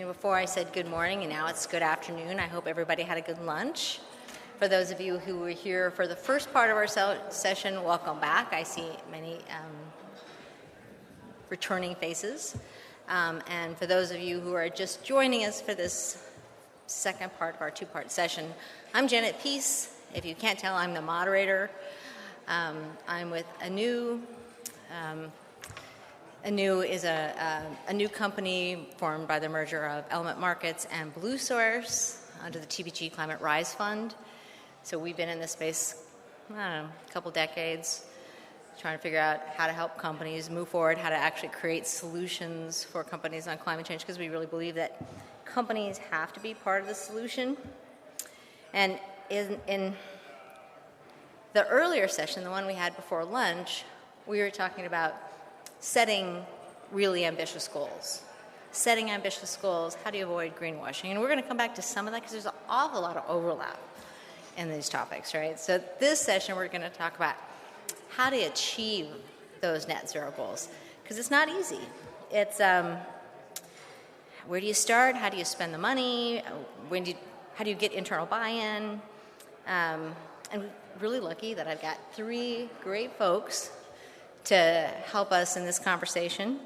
Before I said good morning, and now it's good afternoon. I hope everybody had a good lunch. For those of you who were here for the first part of our session, welcome back. I see many returning faces. And for those of you who are just joining us for this second part of our two-part session, I'm Janet Peace. If you can't tell, I'm the moderator. I'm with Anew. Anew is a new company formed by the merger of Element Markets and Blue Source under the TPG Climate Rise Fund. So we've been in this space, a couple decades, trying to figure out how to help companies move forward, how to actually create solutions for companies on climate change, because we really believe that companies have to be part of the solution. And in the earlier session, the one we had before lunch, we were talking about setting really ambitious goals. Setting ambitious goals, how do you avoid greenwashing? And we're going to come back to some of that because there's an awful lot of overlap in these topics, right? So this session, we're going to talk about how to achieve those net zero goals, because it's not easy. It's where do you start? How do you spend the money? How do you get internal buy-in? I'm really lucky that I've got three great folks to help us in this conversation.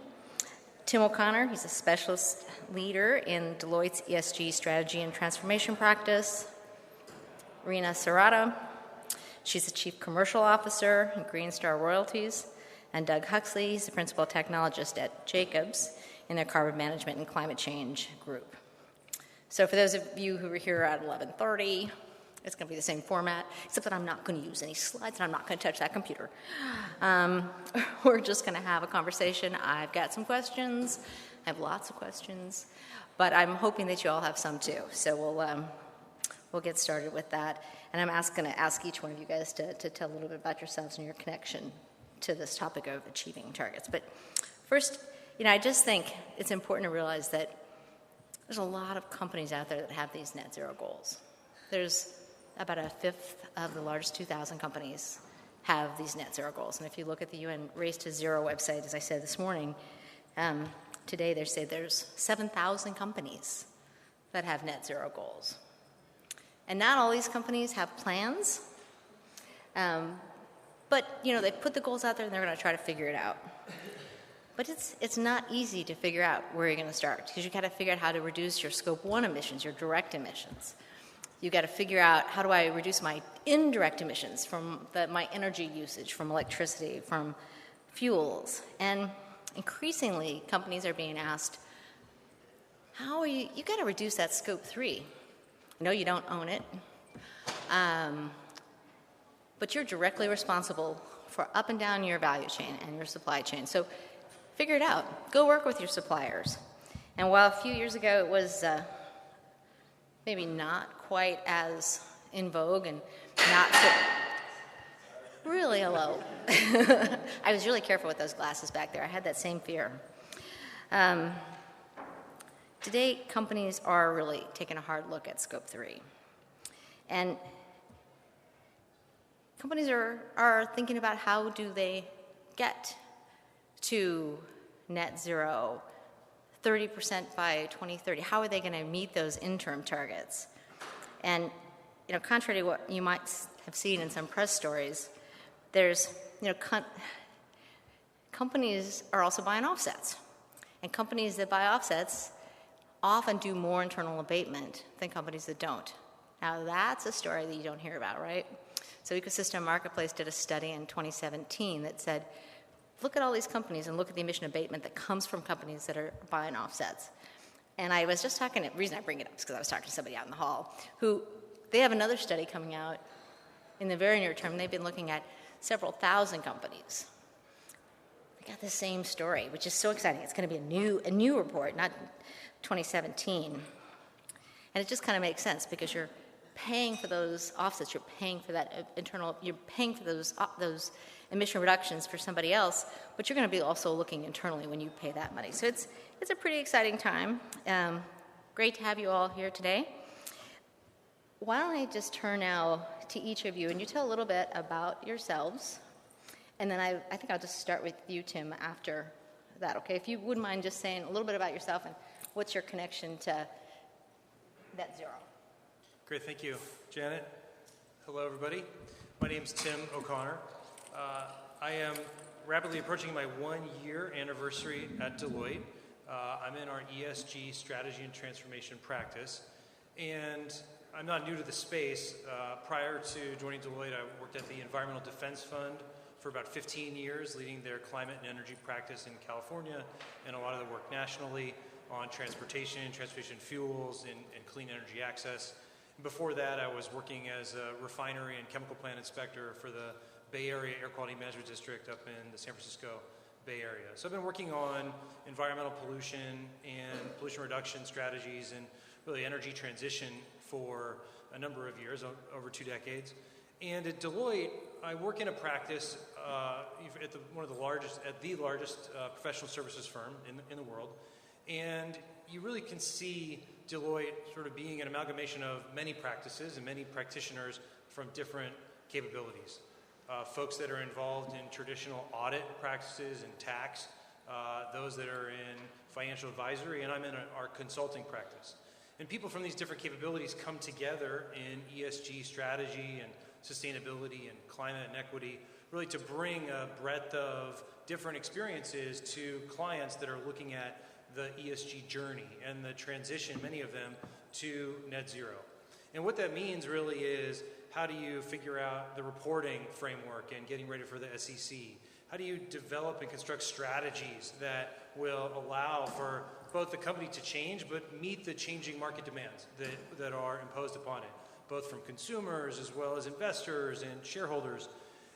Tim O'Connor, he's a specialist leader in Deloitte's ESG strategy and transformation practice. Rina Cerrato, she's the chief commercial officer in Green Star Royalties. And Doug Huxley, he's the principal technologist at Jacobs in their carbon management and climate change group. So for those of you who were here at 11:30, it's going to be the same format, except that I'm not going to use any slides and I'm not going to touch that computer. We're just going to have a conversation. I've got some questions. I have lots of questions, but I'm hoping that you all have some too. So we'll get started with that. And I'm going to ask each one of you guys to tell a little bit about yourselves and your connection to this topic of achieving targets. But first, I just think it's important to realize that there's a lot of companies out there that have these net zero goals. There's about a fifth of the largest 2,000 companies have these net zero goals. And if you look at the UN Race to Zero website, as I said this morning, today they say there's 7,000 companies that have net zero goals. And not all these companies have plans, but they put the goals out there and they're going to try to figure it out. But it's not easy to figure out where you're going to start, because you've got to figure out how to reduce your Scope 1 emissions, your direct emissions. You've got to figure out, how do I reduce my indirect emissions from my energy usage, from electricity, from fuels? And increasingly, companies are being asked, you got to reduce that Scope 3. I know you don't own it, but you're directly responsible for up and down your value chain and your supply chain. So figure it out. Go work with your suppliers. And while a few years ago it was maybe not quite as in vogue and not so really hello. I was really careful with those glasses back there. I had that same fear. Today, companies are really taking a hard look at Scope 3. And companies are thinking about how do they get to net zero 30% by 2030. How are they going to meet those interim targets? And contrary to what you might have seen in some press stories, there's companies are also buying offsets, and companies that buy offsets often do more internal abatement than companies that don't. Now that's a story that you don't hear about, right? So Ecosystem Marketplace did a study in 2017 that said, look at all these companies and look at the emission abatement that comes from companies that are buying offsets. And I was just talking, the reason I bring it up is because I was talking to somebody out in the hall they have another study coming out in the very near term. They've been looking at several thousand companies. They got the same story, which is so exciting. It's going to be a new report, not 2017. And it just kind of makes sense, because you're paying for those offsets, you're paying for that you're paying for those emission reductions for somebody else, but you're going to be also looking internally when you pay that money. So it's a pretty exciting time. Great to have you all here today. Why don't I just turn now to each of you, and you tell a little bit about yourselves, and then I think I'll just start with you, Tim, after that, okay? If you wouldn't mind just saying a little bit about yourself and what's your connection to net zero? Great, thank you. Janet, hello everybody. My name is Tim O'Connor. I am rapidly approaching my 1-year anniversary at Deloitte. I'm in our ESG strategy and transformation practice. And I'm not new to the space. Prior to joining Deloitte, I worked at the Environmental Defense Fund for about 15 years, leading their climate and energy practice in California, and a lot of the work nationally on transportation fuels, and clean energy access. And before that, I was working as a refinery and chemical plant inspector for the Bay Area Air Quality Management District up in the San Francisco Bay Area. So I've been working on environmental pollution and pollution reduction strategies and really energy transition for a number of years, over 2 decades. And at Deloitte, I work in a practice at the largest professional services firm in the world. And you really can see Deloitte sort of being an amalgamation of many practices and many practitioners from different capabilities. Folks that are involved in traditional audit practices and tax, those that are in financial advisory, and I'm in our consulting practice. And people from these different capabilities come together in ESG strategy and sustainability and climate and equity, really to bring a breadth of different experiences to clients that are looking at the ESG journey and the transition, many of them, to net zero. And what that means really is, how do you figure out the reporting framework and getting ready for the SEC? How do you develop and construct strategies that will allow for both the company to change, but meet the changing market demands that are imposed upon it, both from consumers as well as investors and shareholders?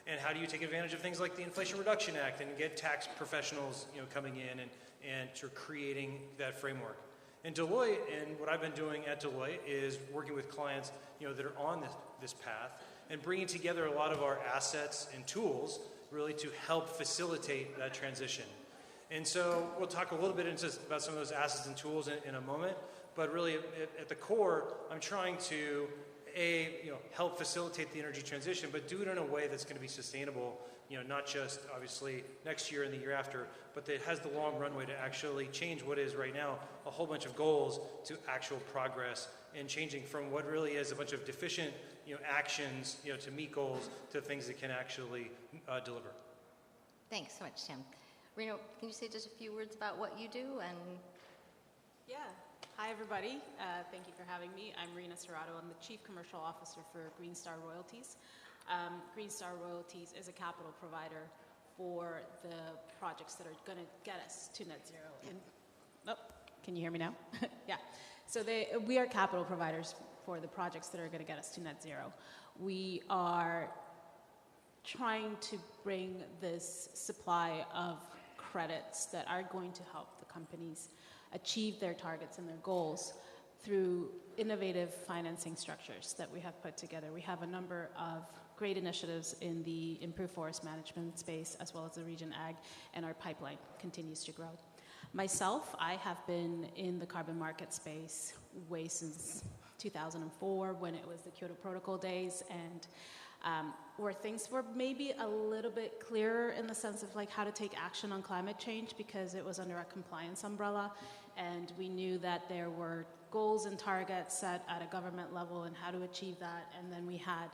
And how do you take advantage of things like the Inflation Reduction Act and get tax professionals, coming in and sort of creating that framework? And Deloitte, and what I've been doing at Deloitte, is working with clients, that are on this path and bringing together a lot of our assets and tools really to help facilitate that transition. And so we'll talk a little bit about some of those assets and tools in a moment, but really at the core, I'm trying to help facilitate the energy transition, but do it in a way that's going to be sustainable, not just obviously next year and the year after, but that has the long runway to actually change what is right now a whole bunch of goals to actual progress, and changing from what really is a bunch of deficient actions to meet goals to things that can actually deliver. Thanks so much, Tim. Rina, can you say just a few words about what you do? And yeah. Hi, everybody. Thank you for having me. I'm Rina Cerrato. I'm the Chief Commercial Officer for Green Star Royalties. Green Star Royalties is a capital provider for the projects that are going to get us to net zero. Can you hear me now? Yeah. So we are capital providers for the projects that are going to get us to net zero. We are trying to bring this supply of credits that are going to help the companies achieve their targets and their goals through innovative financing structures that we have put together. We have a number of great initiatives in the improved forest management space, as well as the Region Ag, and our pipeline continues to grow. Myself, I have been in the carbon market space way since 2004, when it was the Kyoto Protocol days, and where things were maybe a little bit clearer in the sense of how to take action on climate change, because it was under a compliance umbrella, and we knew that there were goals and targets set at a government level and how to achieve that, and then we had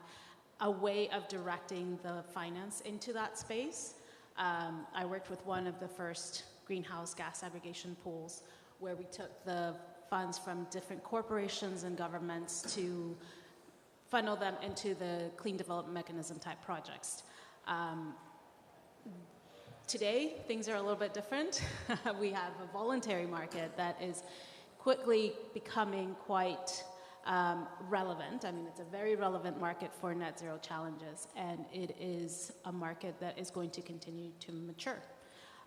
a way of directing the finance into that space. I worked with one of the first greenhouse gas aggregation pools, where we took the funds from different corporations and governments to funnel them into the clean development mechanism type projects. Today, things are a little bit different. We have a voluntary market that is quickly becoming quite relevant. I mean, it's a very relevant market for net zero challenges, and it is a market that is going to continue to mature.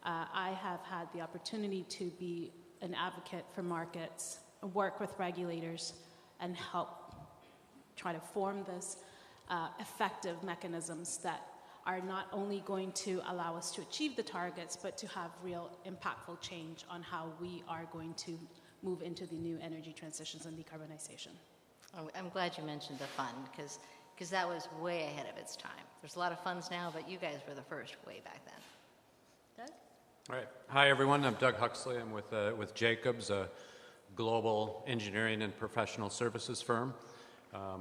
I have had the opportunity to be an advocate for markets, work with regulators, and help try to form this effective mechanisms that are not only going to allow us to achieve the targets, but to have real impactful change on how we are going to move into the new energy transitions and decarbonization. I'm glad you mentioned the fund, because that was way ahead of its time. There's a lot of funds now, but you guys were the first way back then. Doug? All right. Hi, everyone. I'm Doug Huxley. I'm with Jacobs, a global engineering and professional services firm.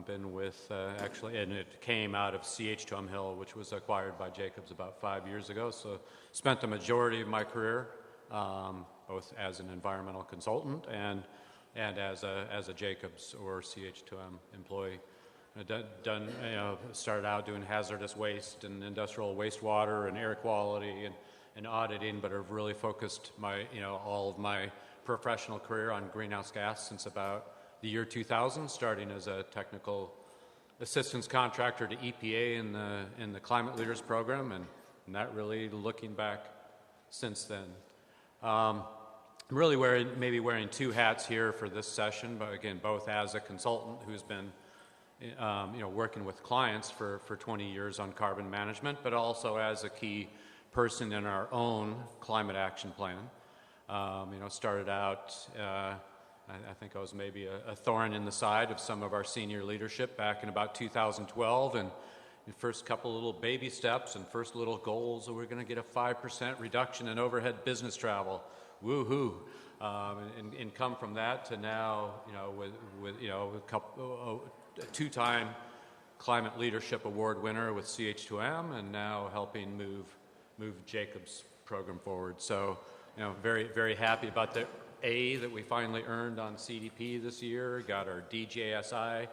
Been with, actually, and it came out of CH2M Hill, which was acquired by Jacobs about 5 years ago. So spent the majority of my career both as an environmental consultant and as a Jacobs or CH2M employee. Started out doing hazardous waste and industrial wastewater and air quality and auditing, but have really focused all of my professional career on greenhouse gas since about the year 2000, starting as a technical assistance contractor to EPA in the Climate Leaders Program, and not really looking back since then. I'm really wearing two hats here for this session, but again, both as a consultant who's been working with clients for 20 years on carbon management, but also as a key person in our own climate action plan. Started out, I think I was maybe a thorn in the side of some of our senior leadership back in about 2012, and the first couple little baby steps and first little goals, we're going to get a 5% reduction in overhead business travel. Woohoo! And come from that to now, with a two-time Climate Leadership Award winner with CH2M, and now helping move Jacobs' program forward. So, very, very happy about the A that we finally earned on CDP this year. Got our DJSI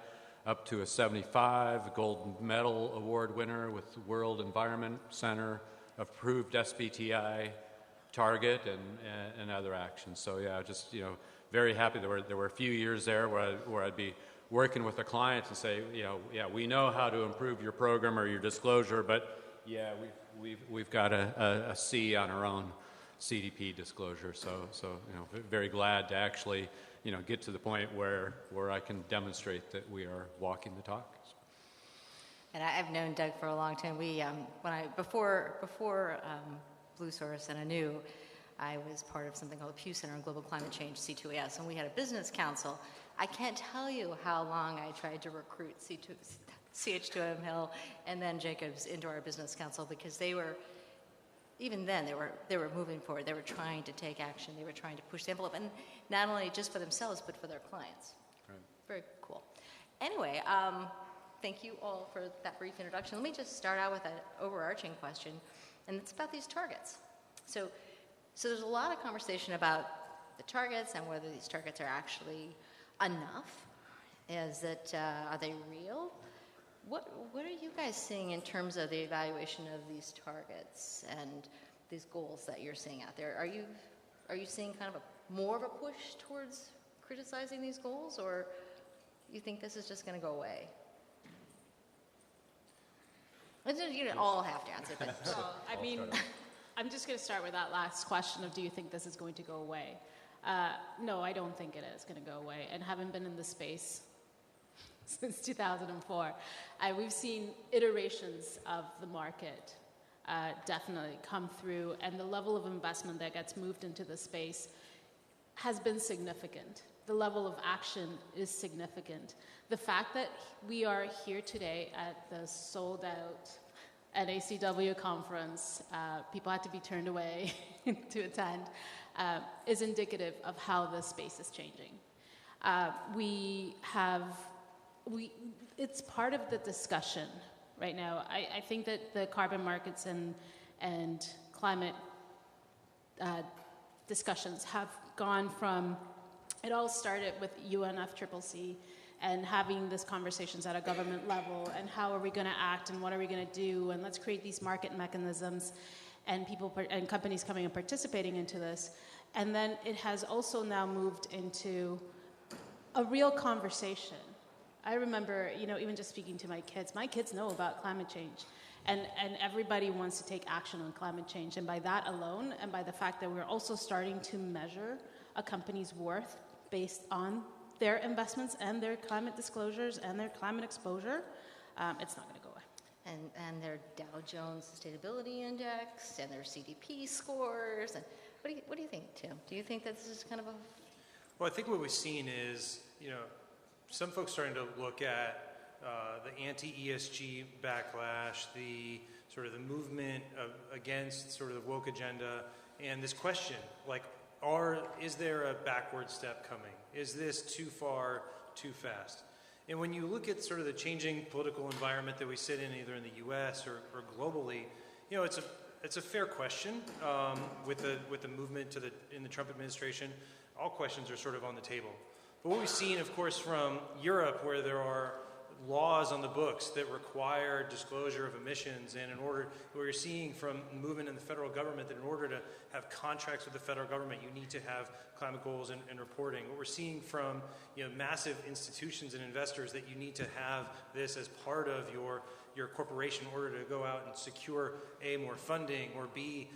up to a 75, gold medal award winner with World Environment Center, approved SBTI target, and other actions. So yeah, just very happy. There were a few years there where I'd be working with a client and say, we know how to improve your program or your disclosure, but yeah, we've got a C on our own CDP disclosure. So very glad to actually get to the point where I can demonstrate that we are walking the talk. And I've known Doug for a long time. We before Blue Source and Anew, I was part of something called the Pew Center on Global Climate Change, C2ES, and we had a business council. I can't tell you how long I tried to recruit CH2M Hill and then Jacobs into our business council, because they were moving forward. They were trying to take action. They were trying to push the envelope, and not only just for themselves, but for their clients. Right. Very cool. Anyway, thank you all for that brief introduction. Let me just start out with an overarching question, and it's about these targets. So there's a lot of conversation about the targets and whether these targets are actually enough. Are they real? What are you guys seeing in terms of the evaluation of these targets and these goals that you're seeing out there? Are you seeing kind of more of a push towards criticizing these goals, or you think this is just going to go away? You don't all have to answer, but Well, I'm just going to start with that last question of, do you think this is going to go away? No, I don't think it is going to go away. And having been in the space since 2004, we've seen iterations of the market definitely come through, and the level of investment that gets moved into the space has been significant. The level of action is significant. The fact that we are here today at the sold-out NACW conference, people had to be turned away to attend, is indicative of how the space is changing. It's part of the discussion right now. I think that the carbon markets and climate discussions have gone from, it all started with UNFCCC and having these conversations at a government level, and how are we going to act and what are we going to do, and let's create these market mechanisms, and people and companies coming and participating into this. And then it has also now moved into a real conversation. I remember, even just speaking to my kids know about climate change, and everybody wants to take action on climate change. And by that alone, and by the fact that we're also starting to measure a company's worth based on their investments and their climate disclosures and their climate exposure, it's not going to go away. And their Dow Jones Sustainability Index and their CDP scores. And what do you think, Tim? Do you think that this is kind of a... Well, I think what we've seen is, some folks starting to look at the anti-ESG backlash, the sort of the movement against sort of the woke agenda, and this question, like, is there a backward step coming? Is this too far, too fast? And when you look at sort of the changing political environment that we sit in, either in the U.S. or globally, it's a fair question. With the movement in the Trump administration, all questions are sort of on the table. But what we've seen, of course, from Europe, where there are laws on the books that require disclosure of emissions, and what you're seeing from movement in the federal government, that in order to have contracts with the federal government, you need to have climate goals and reporting. What we're seeing from massive institutions and investors, that you need to have this as part of your corporation in order to go out and secure A, more funding, or B,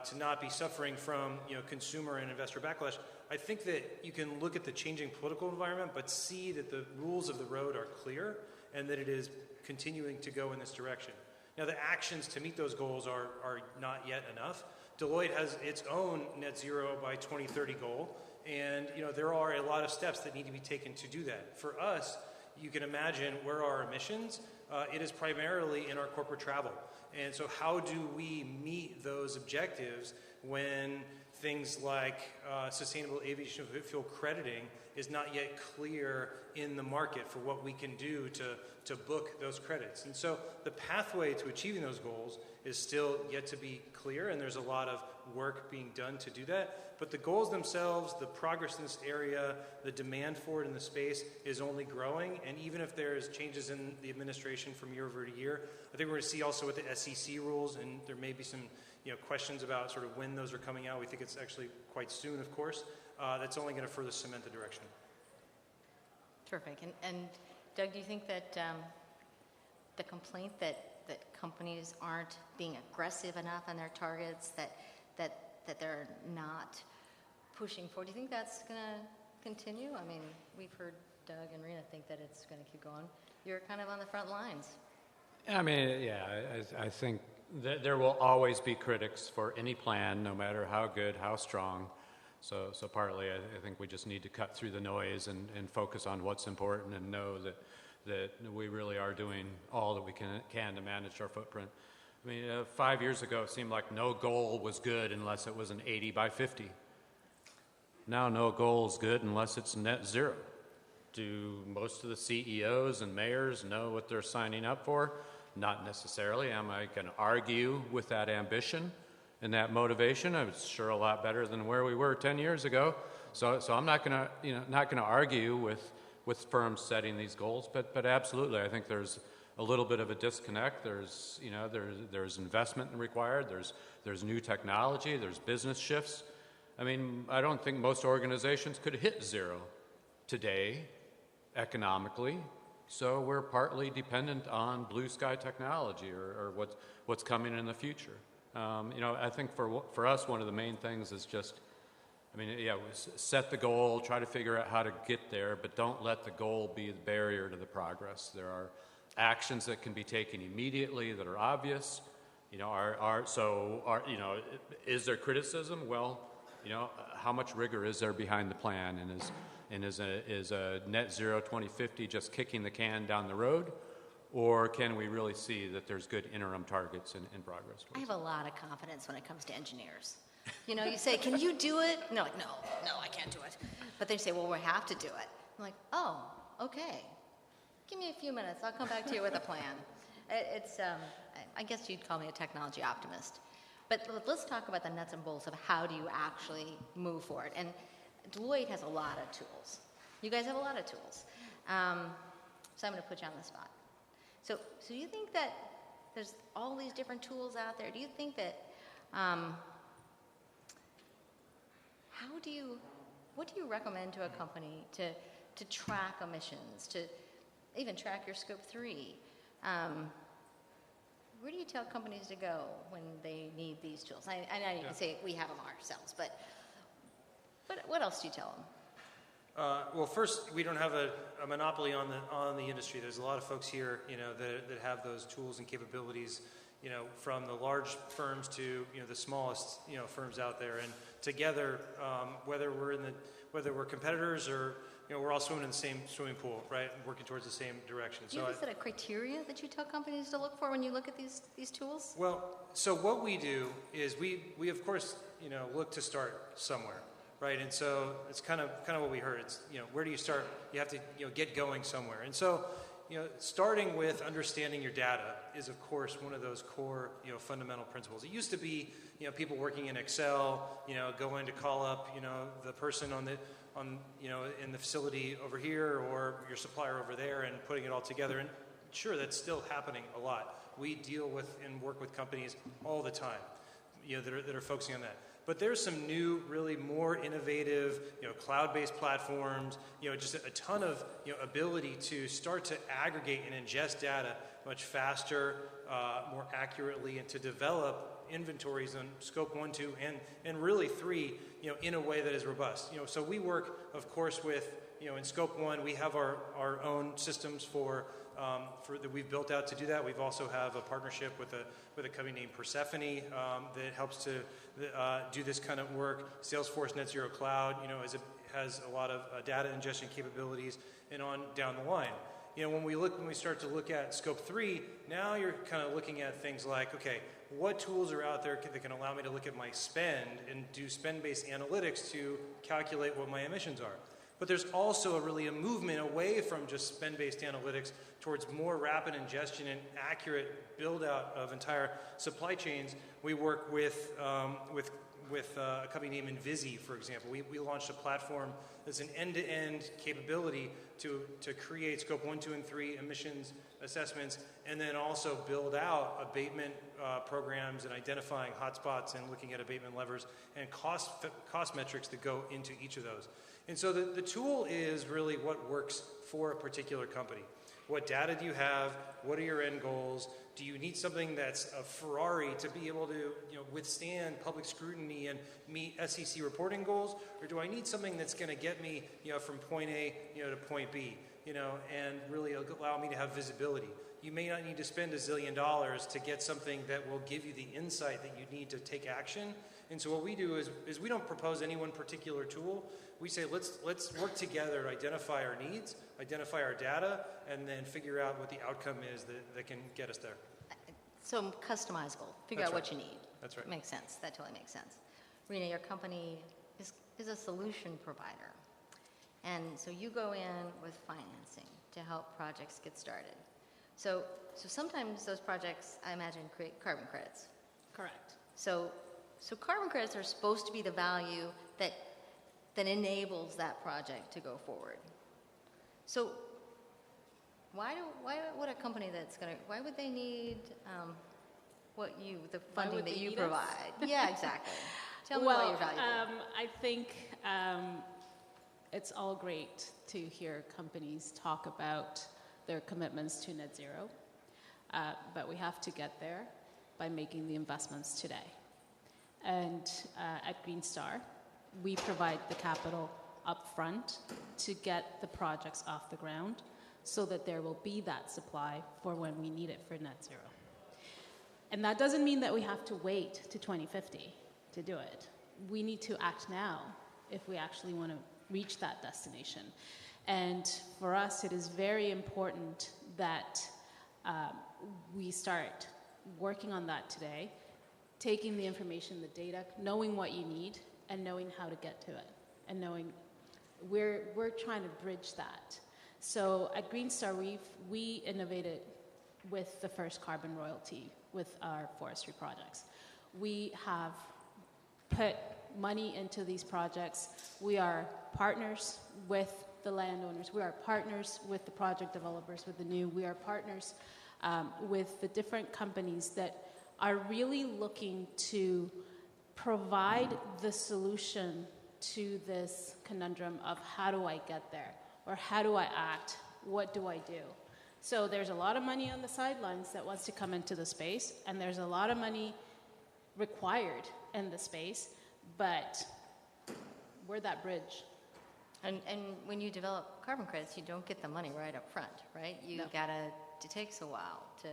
to not be suffering from consumer and investor backlash. I think that you can look at the changing political environment, but see that the rules of the road are clear and that it is continuing to go in this direction. Now, the actions to meet those goals are not yet enough. Deloitte has its own net zero by 2030 goal, and there are a lot of steps that need to be taken to do that. For us, you can imagine where our emissions, it is primarily in our corporate travel. And so how do we meet those objectives when things like sustainable aviation fuel crediting is not yet clear in the market for what we can do to book those credits? And so the pathway to achieving those goals is still yet to be clear, and there's a lot of work being done to do that. But the goals themselves, the progress in this area, the demand for it in the space is only growing. And even if there's changes in the administration from year over year, I think we're going to see also with the SEC rules, and there may be some questions about sort of when those are coming out. We think it's actually quite soon, of course. That's only going to further cement the direction. Terrific. And Doug, do you think that the complaint that companies aren't being aggressive enough on their targets, that they're not pushing forward, do you think that's going to continue? I mean, we've heard Doug and Rina think that it's going to keep going. You're kind of on the front lines. I mean, yeah, I think that there will always be critics for any plan, no matter how good, how strong. So partly, I think we just need to cut through the noise and focus on what's important, and know that we really are doing all that we can to manage our footprint. I mean, 5 years ago, it seemed like no goal was good unless it was an 80 by 50. Now, no goal is good unless it's net zero. Do most of the CEOs and mayors know what they're signing up for? Not necessarily. Am I going to argue with that ambition and that motivation? It's sure a lot better than where we were 10 years ago. So I'm not going to argue with firms setting these goals. But absolutely, I think there's a little bit of a disconnect. There's investment required. There's new technology. There's business shifts. I mean, I don't think most organizations could hit zero today economically. So we're partly dependent on blue sky technology or what's coming in the future. I think for us, one of the main things is just, set the goal, try to figure out how to get there, but don't let the goal be the barrier to the progress. There are actions that can be taken immediately that are obvious. Is there criticism? Well, how much rigor is there behind the plan, and is a net zero 2050 just kicking the can down the road, or can we really see that there's good interim targets and progress? I have a lot of confidence when it comes to engineers. You say, can you do it? And they're like, no, I can't do it. But they say, well, we have to do it. I'm like, oh, okay. Give me a few minutes. I'll come back to you with a plan. I guess you'd call me a technology optimist. But let's talk about the nuts and bolts of how do you actually move forward. And Deloitte has a lot of tools. You guys have a lot of tools. So I'm going to put you on the spot. So do you think that there's all these different tools out there? Do you think that, what do you recommend to a company to track emissions, to even track your scope 3? Where do you tell companies to go when they need these tools? I know you can say we have them ourselves, but what else do you tell them? Well, first, we don't have a monopoly on the industry. There's a lot of folks here, that have those tools and capabilities, from the large firms to the smallest firms out there. And together, whether we're competitors or we're all swimming in the same swimming pool, right? Working towards the same direction. Do you have a set of criteria that you tell companies to look for when you look at these tools? Well, so what we do is we of course look to start somewhere. right? And so it's kind of what we heard. It's, where do you start? You have to, get going somewhere. And so, starting with understanding your data is, of course, one of those core, fundamental principles. It used to be, people working in Excel, going to call up, the person in the facility over here or your supplier over there and putting it all together. And sure, that's still happening a lot. We deal with and work with companies all the time, that are focusing on that. But there's some new, really more innovative, cloud-based platforms, just a ton of, ability to start to aggregate and ingest data much faster, more accurately, and to develop inventories on scope 1, 2, and really 3, in a way that is robust. So we work, of course, with, in scope 1, we have our own systems for that we've built out to do that. We've also have a partnership with a company named Persephone that helps to do this kind of work. Salesforce Net Zero Cloud, has a lot of data ingestion capabilities, and on down the line. When we start to look at scope 3, now you're kind of looking at things like, okay, what tools are out there that can allow me to look at my spend and do spend-based analytics to calculate what my emissions are? But there's also a movement away from just spend-based analytics towards more rapid ingestion and accurate build-out of entire supply chains. We work with a company named Invisi, for example. We launched a platform that's an end-to-end capability to create scope 1, 2, and 3 emissions assessments, and then also build out abatement programs and identifying hotspots and looking at abatement levers and cost metrics that go into each of those. And so the tool is really what works for a particular company. What data do you have? What are your end goals? Do you need something that's a Ferrari to be able to withstand public scrutiny and meet SEC reporting goals? Or do I need something that's going to get me from point A to point B and really allow me to have visibility? You may not need to spend $1 zillion to get something that will give you the insight that you need to take action. And so what we do is we don't propose any one particular tool. We say let's work together to identify our needs, identify our data, and then figure out what the outcome is that can get us there. So customizable. Figure That's out what right. you need. That's right. Makes sense. That totally makes sense. Rina, your company is a solution provider. And so you go in with financing to help projects get started. So sometimes those projects, I imagine, create carbon credits. Correct. So carbon credits are supposed to be the value that enables that project to go forward. So why would a company why would they need the funding that you provide? Yeah, exactly. Tell me why you're valuable. I think it's all great to hear companies talk about their commitments to net zero, but we have to get there by making the investments today. And at Green Star, we provide the capital up front to get the projects off the ground so that there will be that supply for when we need it for net zero. And that doesn't mean that we have to wait to 2050 to do it. We need to act now if we actually want to reach that destination. And for us, it is very important that we start working on that today, taking the information, the data, knowing what you need, and knowing how to get to it, and knowing we're trying to bridge that. So at Green Star, we innovated with the first carbon royalty with our forestry projects. We have put money into these projects. We are partners with the landowners. We are partners with the project developers, with Anew. We are partners with the different companies that are really looking to provide the solution to this conundrum of how do I get there, or how do I act, what do I do? So there's a lot of money on the sidelines that wants to come into the space, and there's a lot of money required in the space, but we're that bridge. And when you develop carbon credits, you don't get the money right up front, right? It takes a while to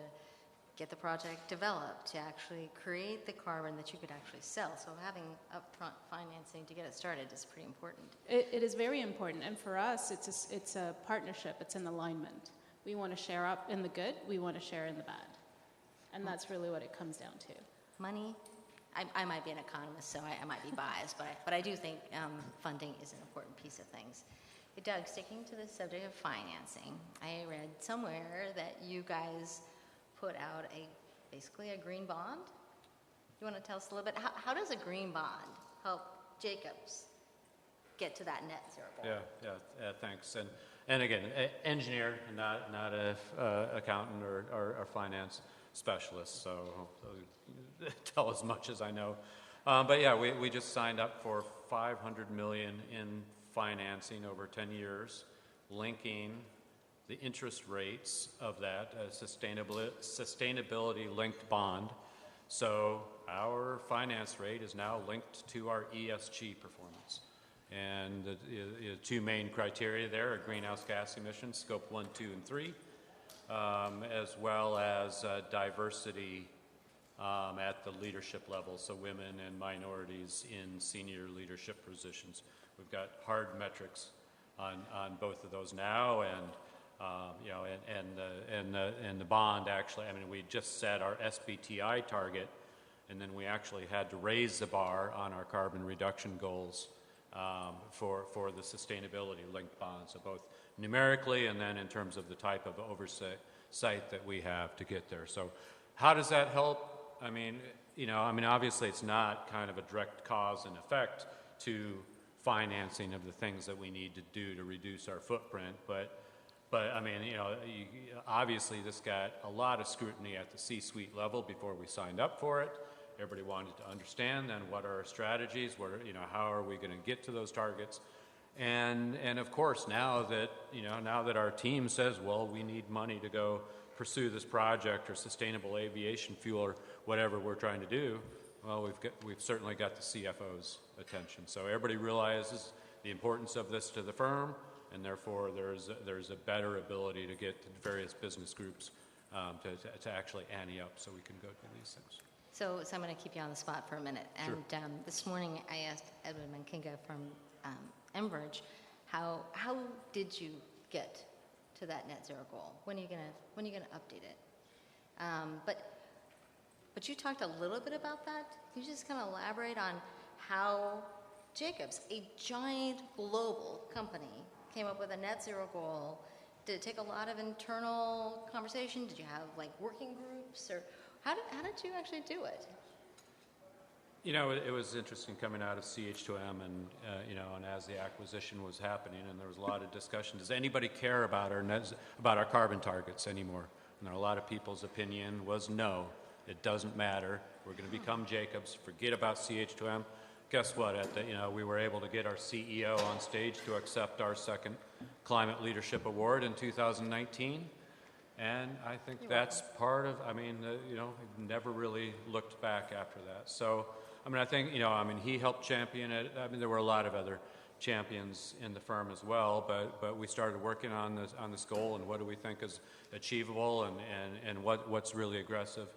get the project developed, to actually create the carbon that you could actually sell. So having upfront financing to get it started is pretty important. It is very important, and for us, it's a partnership. It's an alignment. We want to share up in the good. We want to share in the bad, and that's really what it comes down to. Money I might be an economist, so I might be biased, but I do think funding is an important piece of things. Hey, Doug, sticking to the subject of financing, I read somewhere that you guys put out basically a green bond. You want to tell us a little bit? How does a green bond help Jacobs get to that net zero goal? Yeah, thanks. And again, engineer, not a accountant or finance specialist, so I'll tell as much as I know. But yeah, we just signed up for $500 million in financing over 10 years, linking the interest rates of that sustainability-linked bond. So our finance rate is now linked to our ESG performance. And the two main criteria there are greenhouse gas emissions, scope 1, 2, and 3, as well as diversity at the leadership level, so women and minorities in senior leadership positions. We've got hard metrics on both of those now, and and the bond actually. I mean, we just set our SBTI target, and then we actually had to raise the bar on our carbon reduction goals for the sustainability-linked bonds, so both numerically and then in terms of the type of oversight that we have to get there. So, how does that help? I mean, obviously, it's not kind of a direct cause and effect to financing of the things that we need to do to reduce our footprint, but I mean, obviously, this got a lot of scrutiny at the C-suite level before we signed up for it. Everybody wanted to understand then what are our strategies, how are we going to get to those targets, and of course now that our team says, well, we need money to go pursue this project or sustainable aviation fuel or whatever we're trying to do, well, we've certainly got the CFO's attention. So everybody realizes the importance of this to the firm, and therefore there's a better ability to get the various business groups to actually ante up so we can go do these things. So I'm going to keep you on the spot for a minute. Sure. And this morning I asked Edwin Mankinga from Enbridge, how did you get to that net zero goal? When are you going to update it? But you talked a little bit about that. Can you just kind of elaborate on how Jacobs, a giant global company, came up with a net zero goal? Did it take a lot of internal conversation? Did you have working groups, or how did you actually do it? It was interesting coming out of CH2M and as the acquisition was happening, and there was a lot of discussion. Does anybody care about our carbon targets anymore? And a lot of people's opinion was no, it doesn't matter. We're going to become Jacobs. Forget about CH2M. Guess what? We were able to get our CEO on stage to accept our second Climate Leadership Award in 2019. And I think that's part of, we've never really looked back after that. So, I think, he helped champion it. There were a lot of other champions in the firm as well, but we started working on this goal and what do we think is achievable and what's really aggressive.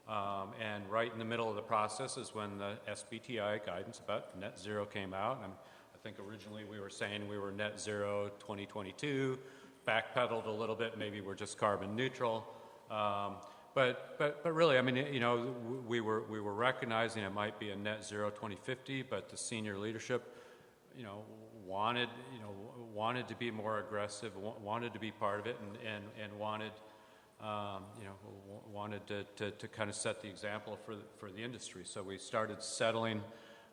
And right in the middle of the process is when the SBTI guidance about net zero came out. And I think originally we were saying we were net zero 2022, backpedaled a little bit, maybe we're just carbon neutral. But really, we were recognizing it might be a net zero 2050, but the senior leadership, wanted to be more aggressive, wanted to be part of it, and wanted to kind of set the example for the industry. So we started settling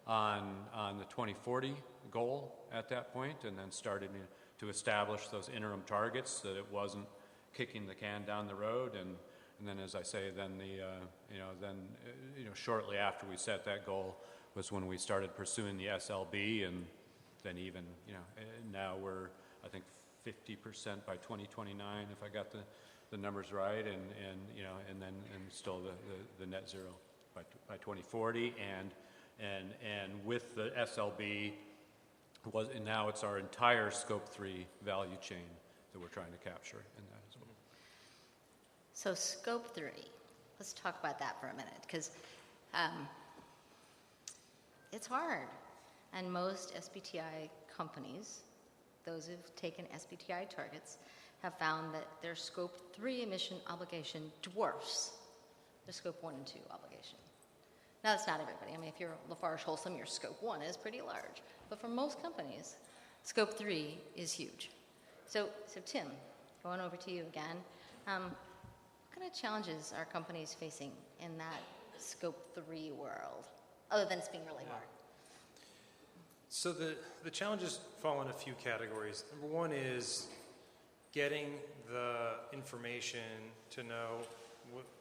on the 2040 goal at that point, and then started to establish those interim targets so that it wasn't kicking the can down the road. And then, as I say, shortly after we set that goal was when we started pursuing the SLB, and then even now we're, I think, 50% by 2029 if I got the numbers right, and then still the net zero by 2040, and with the SLB and now it's our entire Scope 3 value chain that we're trying to capture in that as well. So Scope 3, let's talk about that for a minute, because it's hard. And most SBTI companies, those who've taken SBTI targets, have found that their Scope 3 emission obligation dwarfs the Scope 1 and 2 obligation. Now, that's not everybody. I mean, if you're Lafarge Wholesome, your scope 1 is pretty large. But for most companies, scope 3 is huge. So Tim, going over to you again. What kind of challenges are companies facing in that scope 3 world, other than it's being really hard? So the challenges fall in a few categories. Number one is getting the information to know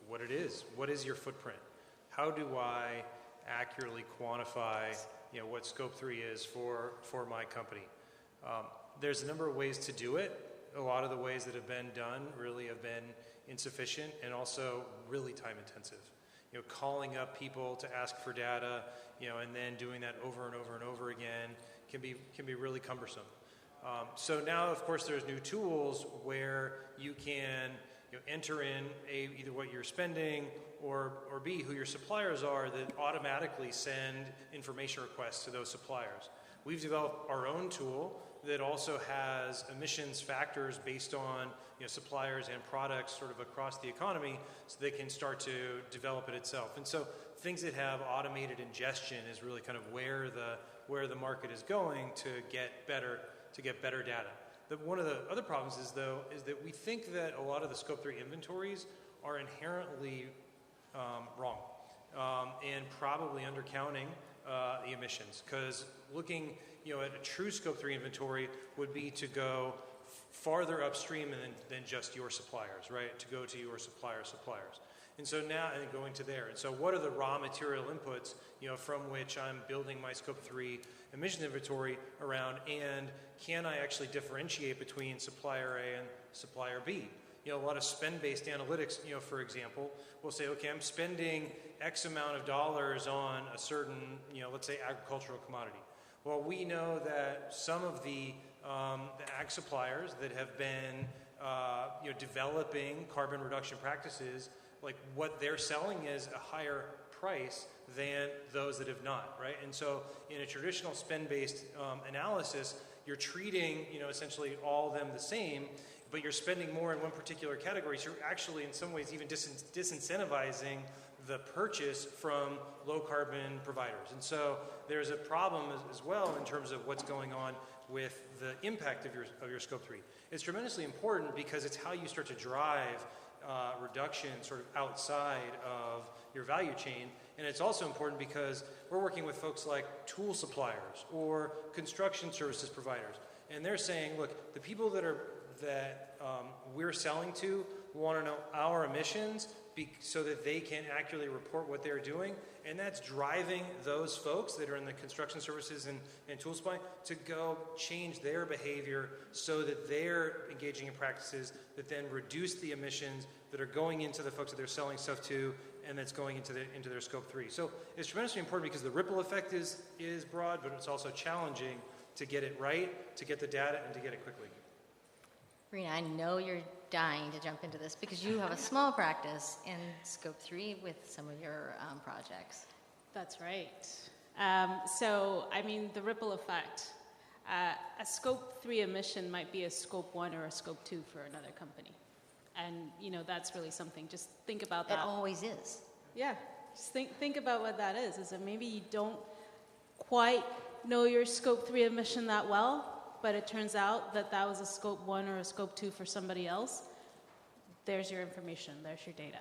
what it is. What is your footprint? How do I accurately quantify, what scope 3 is for my company? There's a number of ways to do it. A lot of the ways that have been done really have been insufficient and also really time intensive. Calling up people to ask for data, and then doing that over and over and over again can be really cumbersome. So now, of course, there's new tools where you can enter in either what you're spending or B, who your suppliers are, that automatically send information requests to those suppliers. We've developed our own tool that also has emissions factors based on suppliers and products sort of across the economy, so they can start to develop it itself. And so things that have automated ingestion is really kind of where the market is going to get better data. One of the other problems is that we think that a lot of the scope 3 inventories are inherently wrong and probably undercounting the emissions, because looking at a true scope 3 inventory would be to go farther upstream than just your suppliers, right? To go to your suppliers. And so now, and going to there. And so what are the raw material inputs, from which I'm building my scope 3 emissions inventory around, and can I actually differentiate between supplier A and supplier B? A lot of spend-based analytics, for example, will say, okay, I'm spending X amount of dollars on a certain, let's say agricultural commodity. Well, we know that some of the ag suppliers that have been, developing carbon reduction practices, like what they're selling is a higher price than those that have not, right? And so in a traditional spend-based analysis, you're treating, essentially all of them the same, but you're spending more in one particular category. So you're actually, in some ways, even disincentivizing the purchase from low-carbon providers. And so there's a problem as well in terms of what's going on with the impact of your scope 3. It's tremendously important because it's how you start to drive reduction sort of outside of your value chain. And it's also important because we're working with folks like tool suppliers or construction services providers. And they're saying, look, the people that we're selling to want to know our emissions so that they can accurately report what they're doing. And that's driving those folks that are in the construction services and tool supply to go change their behavior so that they're engaging in practices that then reduce the emissions that are going into the folks that they're selling stuff to, and that's going into their scope 3. So it's tremendously important because the ripple effect is broad, but it's also challenging to get it right, to get the data, and to get it quickly. Rina, I know you're dying to jump into this because you have a small practice in scope 3 with some of your projects. That's right. The ripple effect. A scope 3 emission might be a scope 1 or a scope 2 for another company. And, that's really something. Just think about that. It always is. Yeah. Just think about what that is that maybe you don't quite know your scope 3 emission that well, but it turns out that was a scope 1 or a scope 2 for somebody else. There's your information. There's your data.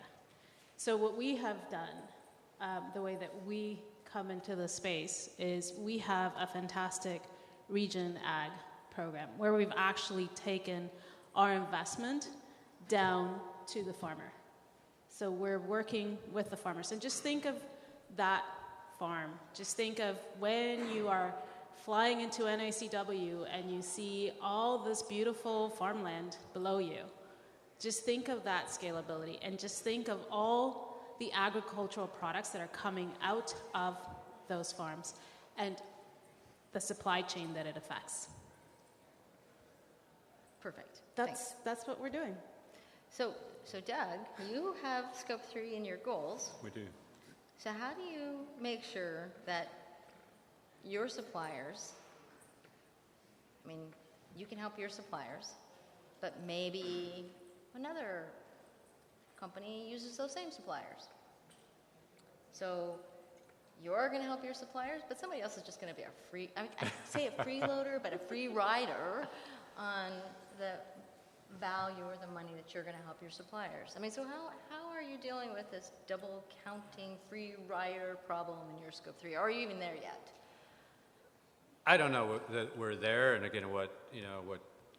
So what we have done, the way that we come into the space, is we have a fantastic region ag program where we've actually taken our investment down to the farmer. So we're working with the farmers. And just think of that farm. Just think of when you are flying into NACW and you see all this beautiful farmland below you. Just think of that scalability and just think of all the agricultural products that are coming out of those farms and the supply chain that it affects. Perfect. That's what we're doing. So Doug, you have scope 3 in your goals. We do. So how do you make sure that your suppliers, you can help your suppliers, but maybe another company uses those same suppliers. So you're going to help your suppliers, but somebody else is just going to be I say a freeloader, but a free rider on the value or the money that you're going to help your suppliers. I mean, so how are you dealing with this double counting free rider problem in your scope 3? Are you even there yet? I don't know that we're there, and again, what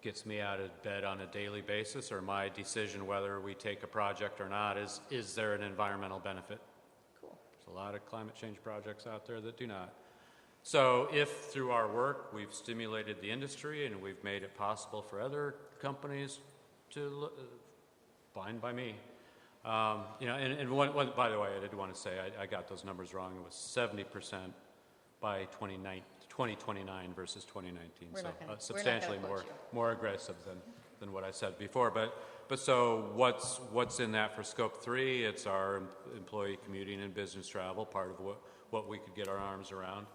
gets me out of bed on a daily basis, or my decision whether we take a project or not, is there an environmental benefit? Cool. There's a lot of climate change projects out there that do not. So if through our work we've stimulated the industry and we've made it possible for other companies to, fine by me. And one, by the way, I did want to say I got those numbers wrong. It was 70% by 2029 versus 2019. We're So not gonna, substantially we're not gonna quote more aggressive than what I said before. But so what's in that for Scope 3? It's our employee commuting and business travel, part of what we could get our arms around.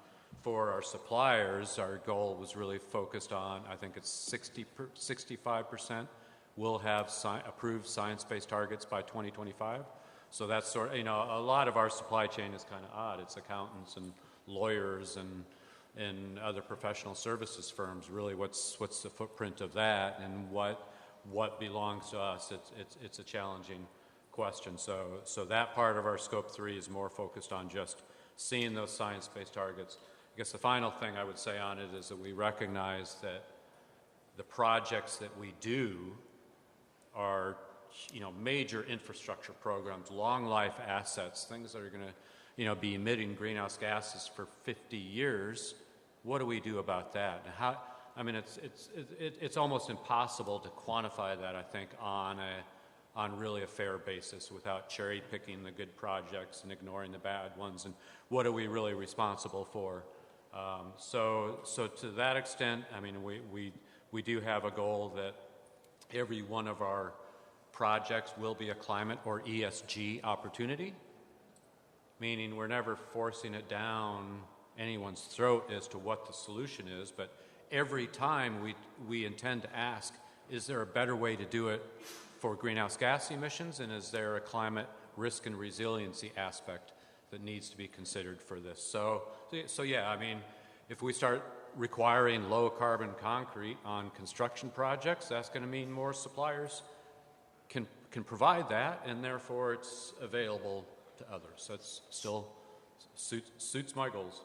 For our suppliers, our goal was really focused on, I think it's 65% will have approved science-based targets by 2025. So that's sort of, a lot of our supply chain is kind of odd. It's accountants and lawyers and other professional services firms. Really, what's the footprint of that, and what belongs to us? It's a challenging question. So that part of our Scope 3 is more focused on just seeing those science-based targets. I guess the final thing I would say on it is that we recognize that the projects that we do are, major infrastructure programs, long life assets, things that are going to, be emitting greenhouse gases for 50 years. What do we do about that? And it's almost impossible to quantify that, I think, on really a fair basis without cherry picking the good projects and ignoring the bad ones. And what are we really responsible for? So to that extent, we do have a goal that every one of our projects will be a climate or ESG opportunity, meaning we're never forcing it down anyone's throat as to what the solution is, but every time we intend to ask, is there a better way to do it for greenhouse gas emissions, and is there a climate risk and resiliency aspect that needs to be considered for this? So yeah, if we start requiring low carbon concrete on construction projects, that's going to mean more suppliers can provide that, and therefore it's available to others. That's still suits my goals.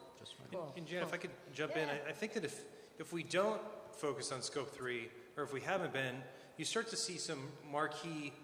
And Jen, if I could jump in, I think that if we don't focus on Scope 3, or if we haven't been, you start to see some marquee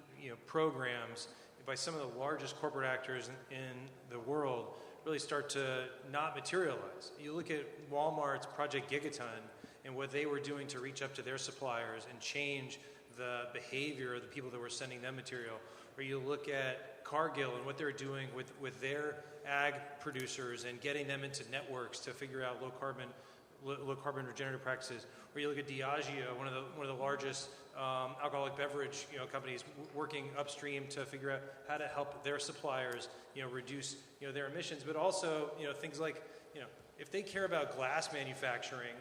programs by some of the largest corporate actors in the world really start to not materialize. You look at Walmart's Project Gigaton and what they were doing to reach up to their suppliers and change the behavior of the people that were sending them material. Or you look at Cargill and what they're doing with their ag producers and getting them into networks to figure out low carbon regenerative practices. Or you look at Diageo, one of the largest alcoholic beverage companies, working upstream to figure out how to help their suppliers reduce their emissions. But also things like if they care about glass manufacturing,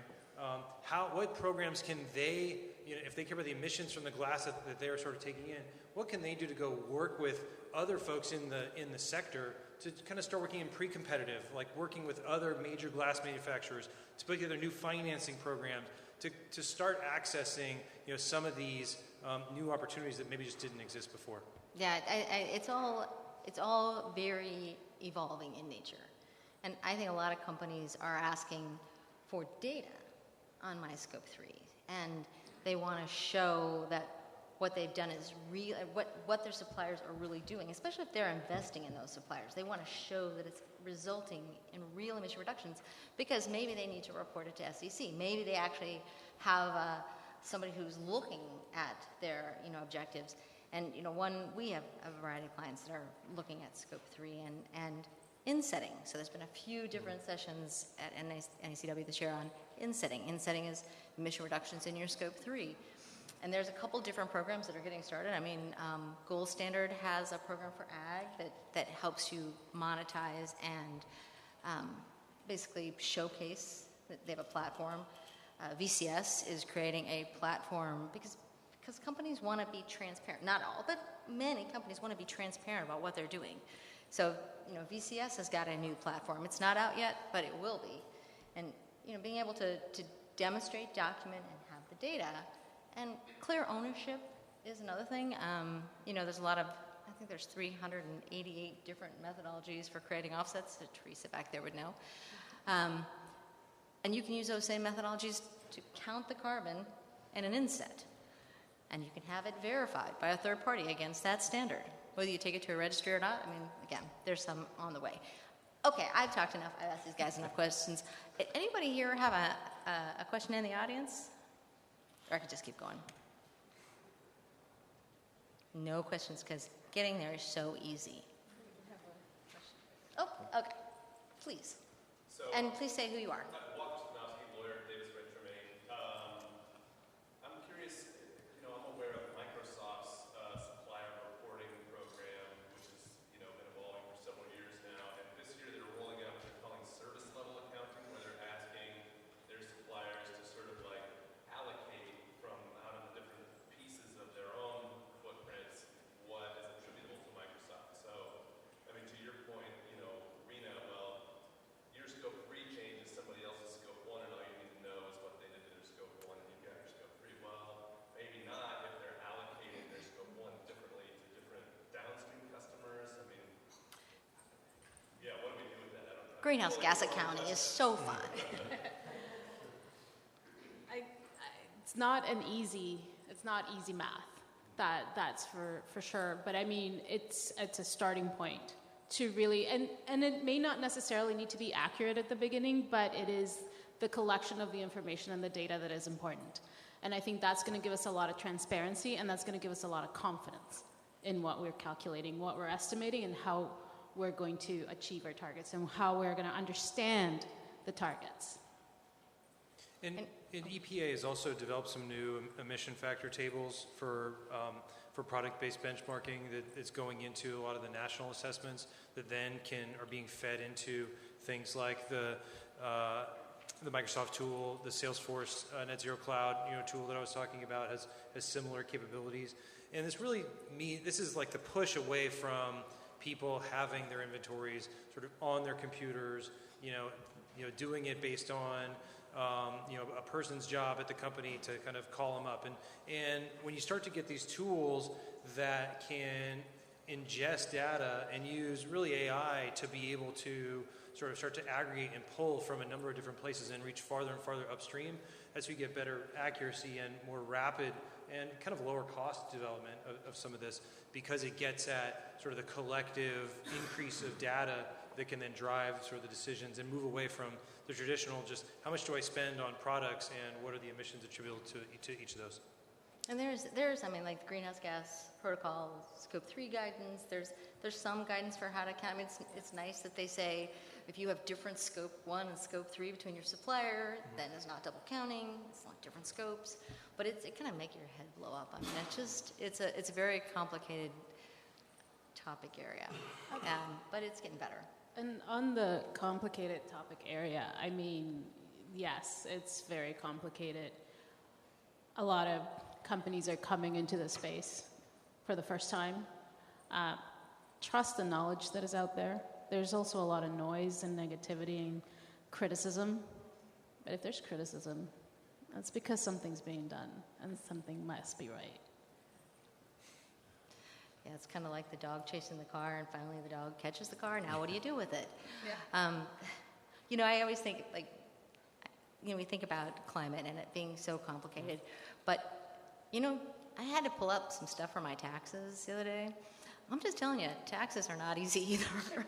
what programs can they if they care about the emissions from the glass that they're sort of taking in, what can they do to go work with other folks in the sector to kind of start working in pre-competitive, like working with other major glass manufacturers to put together new financing programs to start accessing some of these new opportunities that maybe just didn't exist before. Yeah, it's all very evolving in nature, and I think a lot of companies are asking for data on my Scope 3, and they want to show that what they've done is real, what their suppliers are really doing, especially if they're investing in those suppliers. They want to show that it's resulting in real emission reductions, because maybe they need to report it to SEC. Maybe they actually have somebody who's looking at their objectives. And we have a variety of clients that are looking at Scope 3 and insetting. So there's been a few different sessions at NACW this year on insetting. Insetting is emission reductions in your Scope 3. And there's a couple different programs that are getting started. Gold Standard has a program for ag that helps you monetize and basically showcase that they have a platform. VCS is creating a platform because companies want to be transparent. Not all, but many companies want to be transparent about what they're doing. So, VCS has got a new platform. It's not out yet, but it will be. And, being able to demonstrate, document, and have the data, and clear ownership is another thing. There's a lot of, I think there's 388 different methodologies for creating offsets that Teresa back there would know. And you can use those same methodologies to count the carbon in an inset. And you can have it verified by a third party against that standard. Whether you take it to a registry or not, again, there's some on the way. Okay, I've talked enough. I've asked these guys enough questions. Anybody here have a question in the audience? Or I could just keep going. No questions, because getting there is so easy. Oh, okay. Please. And please say who you are. Greenhouse gas accounting is so fun. It's not easy math. That's for sure. But it's a starting point to really, and it may not necessarily need to be accurate at the beginning, but it is the collection of the information and the data that is important. And I think that's going to give us a lot of transparency, and that's going to give us a lot of confidence in what we're calculating, what we're estimating, and how we're going to achieve our targets and how we're going to understand the targets. And EPA has also developed some new emission factor tables for product-based benchmarking that is going into a lot of the national assessments that then are being fed into things like the Microsoft tool, the Salesforce Net Zero Cloud tool that I was talking about has similar capabilities. And this is like the push away from people having their inventories sort of on their computers, doing it based on a person's job at the company to kind of call them up. And when you start to get these tools that can ingest data and use really AI to be able to sort of start to aggregate and pull from a number of different places and reach farther and farther upstream, as we get better accuracy and more rapid and kind of lower cost development of some of this, because it gets at sort of the collective increase of data that can then drive sort of the decisions and move away from the traditional just how much do I spend on products and what are the emissions attributable to each of those. And there's like the greenhouse gas protocol, scope 3 guidance, there's some guidance for how to count. It's nice that they say if you have different scope 1 and scope 3 between your supplier, then it's not double counting, it's not different scopes, but it kind of make your head blow up. It's a very complicated topic area, but it's getting better. And on the complicated topic area, yes, it's very complicated. A lot of companies are coming into the space for the first time. Trust the knowledge that is out there. There's also a lot of noise and negativity and criticism. But if there's criticism, that's because something's being done and something must be right. Yeah, it's kind of like the dog chasing the car, and finally the dog catches the car. Now what do you do with it? Yeah. I always think, we think about climate and it being so complicated. But, I had to pull up some stuff for my taxes the other day. I'm just telling you, taxes are not easy either.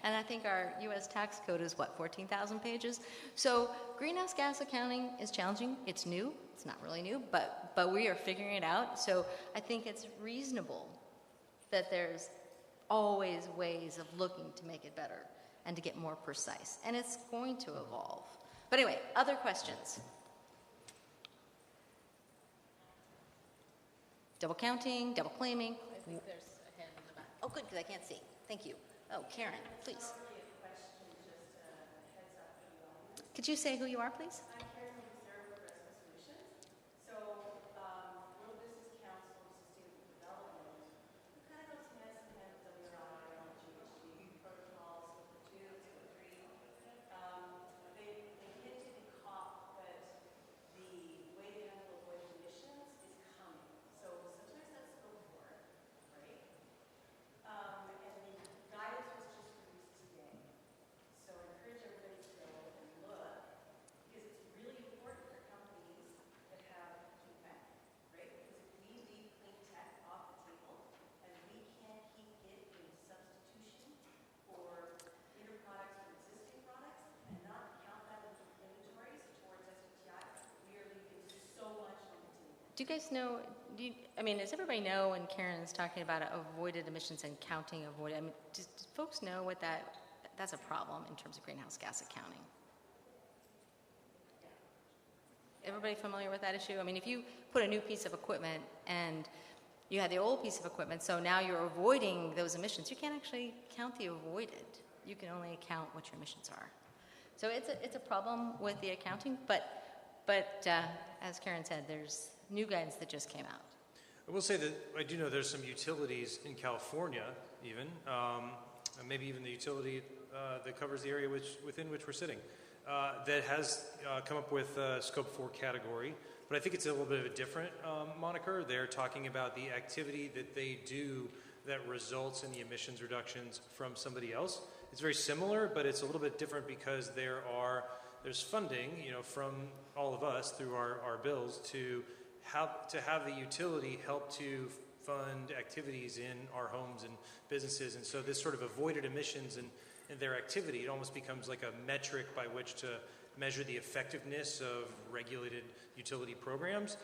And I think our U.S. tax code is, 14,000 pages? So greenhouse gas accounting is challenging. It's new. It's not really new, but we are figuring it out. So I think it's reasonable that there's always ways of looking to make it better and to get more precise. And it's going to evolve. But anyway, other questions? Double counting, double claiming. I think there's a hand in the back. Oh, good, because I can't see. Thank you. Oh, Karen, please. Could you say who you are, please? I'm Karen from Cerrato Solutions. So, World Business Council Sustainable Development kind of goes hand in hand with WRI and GHG. Do you guys know, does everybody know when Karen's talking about avoided emissions and counting avoided, do folks know what that's a problem in terms of greenhouse gas accounting? Everybody familiar with that issue? If you put a new piece of equipment and you had the old piece of equipment, so now you're avoiding those emissions, you can't actually count the avoided. You can only count what your emissions are. So it's a problem with the accounting, but as Karen said, there's new guidance that just came out. I will say that I do know there's some utilities in California, even, and maybe even the utility that covers the area within which we're sitting, that has come up with a Scope 4 category. But I think it's a little bit of a different moniker. They're talking about the activity that they do that results in the emissions reductions from somebody else. It's very similar, but it's a little bit different because there's funding, from all of us through our bills to have the utility help to fund activities in our homes and businesses. And so this sort of avoided emissions and their activity, it almost becomes like a metric by which to measure the effectiveness of regulated utility programs.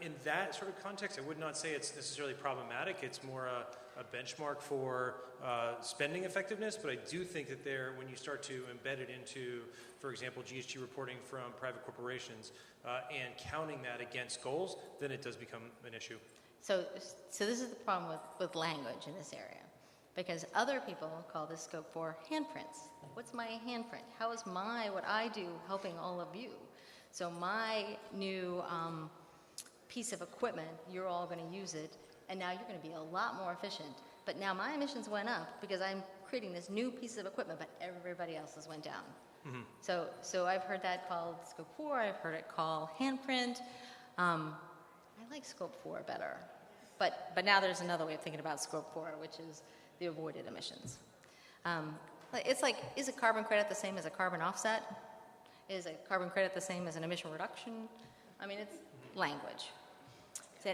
In that sort of context, I would not say it's necessarily problematic. It's more a benchmark for spending effectiveness, but I do think that when you start to embed it into, for example, GHG reporting from private corporations and counting that against goals, then it does become an issue. So this is the problem with language in this area, because other people call this Scope 4 handprints. What's my handprint? How is what I do helping all of you? So my new piece of equipment, you're all going to use it, and now you're going to be a lot more efficient. But now my emissions went up because I'm creating this new piece of equipment, but everybody else's went down. Mm-hmm. So I've heard that called Scope 4. I've heard it called handprint. I like Scope 4 better. But now there's another way of thinking about Scope 4, which is the avoided emissions. It's like, is a carbon credit the same as a carbon offset? Is a carbon credit the same as an emission reduction? It's language.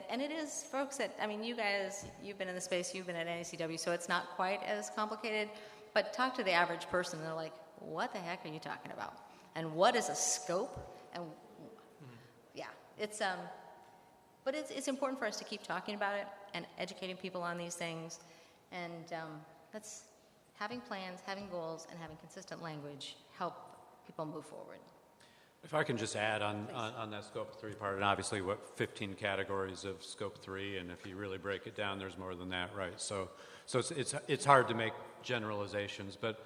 And it is, folks, you guys, you've been in the space, you've been at NACW, so it's not quite as complicated, but talk to the average person, and they're like, what the heck are you talking about? And what is a scope? And yeah, but it's important for us to keep talking about it and educating people on these things, and that's having plans, having goals, and having consistent language help people move forward. If I can just add on that Scope 3 part, and obviously 15 categories of Scope 3, and if you really break it down, there's more than that, right? So it's hard to make generalizations, but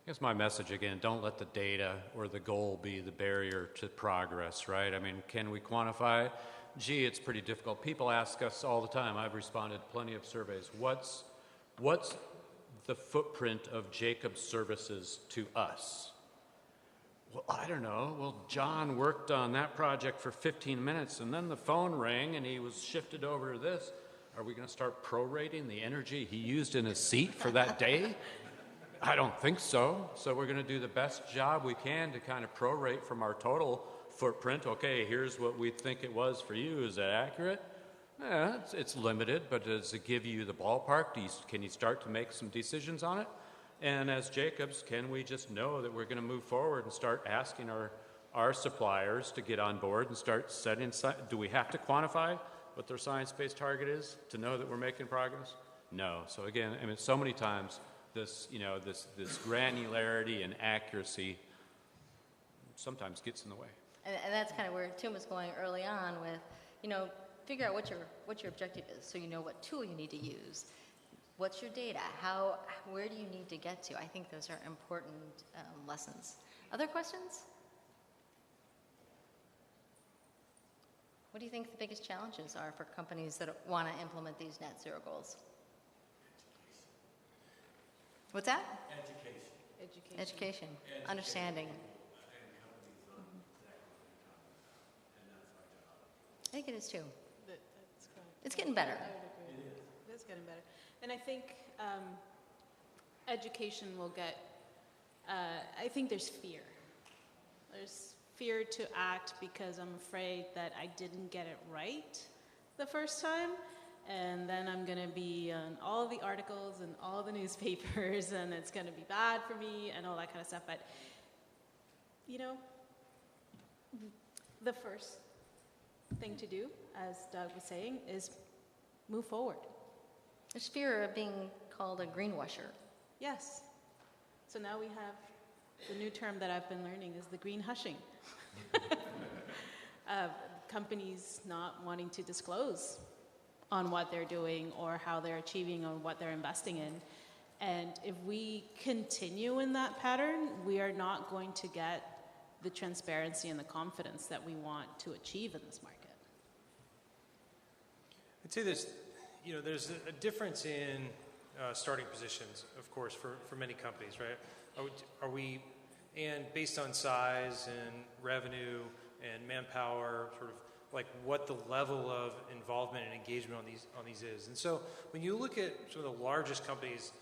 I guess my message again, don't let the data or the goal be the barrier to progress, right? Can we quantify it? Gee, it's pretty difficult. People ask us all the time, I've responded to plenty of surveys, what's the footprint of Jacobs services to us? Well, I don't know. Well, John worked on that project for 15 minutes, and then the phone rang, and he was shifted over to this. Are we going to start prorating the energy he used in his seat for that day? I don't think so. So we're going to do the best job we can to kind of prorate from our total footprint. Okay, here's what we think it was for you. Is that accurate? Yeah, it's limited, but does it give you the ballpark? Can you start to make some decisions on it? And as Jacobs, can we just know that we're going to move forward and start asking our suppliers to get on board and start setting, do we have to quantify what their science-based target is to know that we're making progress? No. So again, so many times this granularity and accuracy sometimes gets in the way. And that's kind of where Tim was going early on with, figure out what your objective is, so you know what tool you need to use. What's your data? Where do you need to get to? I think those are important lessons. Other questions? What do you think the biggest challenges are for companies that want to implement these net zero goals? What's that? Education. Understanding. I think it is too. That's correct. It's getting better. I would agree. It is getting better. And I think education will get, I think there's fear. There's fear to act because I'm afraid that I didn't get it right the first time, and then I'm going to be on all the articles and all the newspapers, and it's going to be bad for me and all that kind of stuff. But, thing to do, as Doug was saying, is move forward. There's fear of being called a greenwasher. Yes. So now we have the new term that I've been learning is the green hushing. Companies not wanting to disclose on what they're doing or how they're achieving or what they're investing in. And if we continue in that pattern, we are not going to get the transparency and the confidence that we want to achieve in this market. I'd say there's a difference in starting positions, of course, for many companies, right? Are we, and based on size and revenue and manpower, sort of like what the level of involvement and engagement on these is. And so when you look at some of the largest companies,